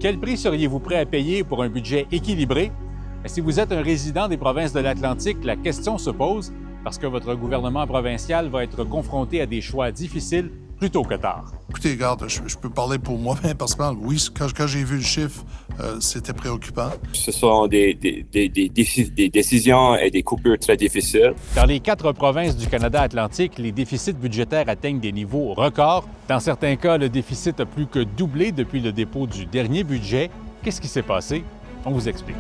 Quel prix seriez-vous prêt à payer pour un budget équilibré? Si vous êtes un résident des provinces de l'Atlantique, la question se pose parce que votre gouvernement provincial va être confronté à des choix difficiles plus tôt que tard. Écoutez, regarde, je peux parler pour moi-même personnellement. Oui, quand j'ai vu le chiffre, c'était préoccupant. Ce sont des décisions et des coupures très difficiles. Dans les 4 provinces du Canada atlantique, les déficits budgétaires atteignent des niveaux records. Dans certains cas, le déficit a plus que doublé depuis le dépôt du dernier budget. Qu'est-ce qui s'est passé? On vous explique.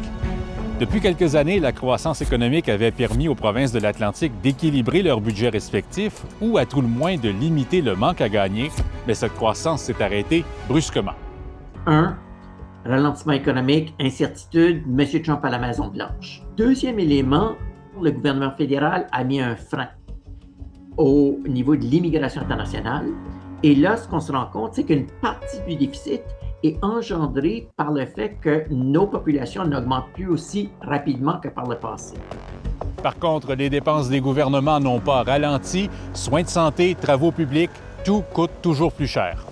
Depuis quelques années, la croissance économique avait permis aux provinces de l'Atlantique d'équilibrer leurs budgets respectifs ou à tout le moins de limiter le manque à gagner, mais cette croissance s'est arrêtée brusquement. 1. Ralentissement économique, incertitude, M. Trump à la Maison-Blanche. Deuxième élément, le gouvernement fédéral a mis un frein au niveau de l'immigration internationale. Et là, ce qu'on se rend compte, c'est qu'une partie du déficit est engendrée par le fait que nos populations n'augmentent plus aussi rapidement que par le passé. Par contre, les dépenses des gouvernements n'ont pas ralenti. Soins de santé, travaux publics, tout coûte toujours plus cher.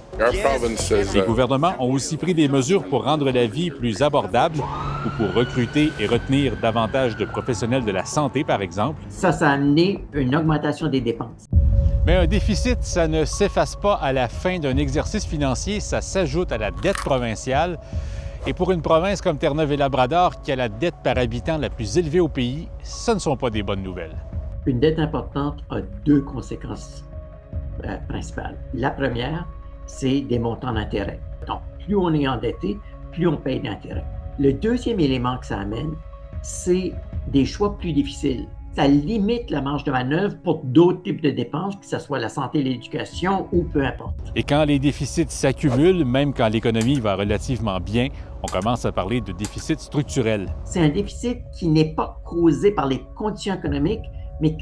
Les gouvernements ont aussi pris des mesures pour rendre la vie plus abordable ou pour recruter et retenir davantage de professionnels de la santé, par exemple. Ça a amené une augmentation des dépenses. Mais un déficit, ça ne s'efface pas à la fin d'un exercice financier, ça s'ajoute à la dette provinciale. Et pour une province comme Terre-Neuve et Labrador, qui a la dette par habitant la plus élevée au pays, ce ne sont pas des bonnes nouvelles. Une dette importante a 2 conséquences principales. La première, c'est des montants d'intérêt. Donc, plus on est endetté, plus on paye d'intérêt. Le deuxième élément que ça amène, c'est des choix plus difficiles. Ça limite la marge de manœuvre pour d'autres types de dépenses, que ce soit la santé, l'éducation ou peu importe. Et quand les déficits s'accumulent, même quand l'économie va relativement bien, on commence à parler de déficit structurel. C'est un déficit qui n'est pas causé par les conditions économiques, mais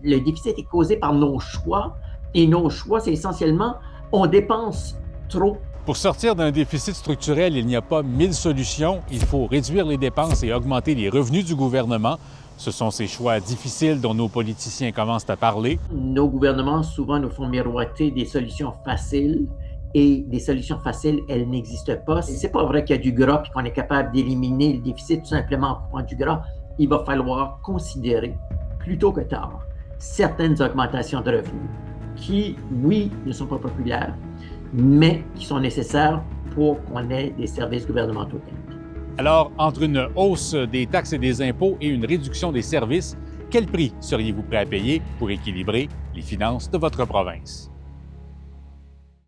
le déficit est causé par nos choix. Et nos choix, c'est essentiellement, on dépense trop. Pour sortir d'un déficit structurel, il n'y a pas 1000 solutions. Il faut réduire les dépenses et augmenter les revenus du gouvernement. Ce sont ces choix difficiles dont nos politiciens commencent à parler. Nos gouvernements souvent nous font miroiter des solutions faciles et des solutions faciles, elles n'existent pas. C'est pas vrai qu'il y a du gras et qu'on est capable d'éliminer le déficit tout simplement en coupant du gras. Il va falloir considérer, plus tôt que tard, certaines augmentations de revenus qui, oui, ne sont pas populaires, mais qui sont nécessaires pour qu'on ait des services gouvernementaux. Alors, entre une hausse des taxes et des impôts et une réduction des services, quel prix seriez-vous prêt à payer pour équilibrer les finances de votre province?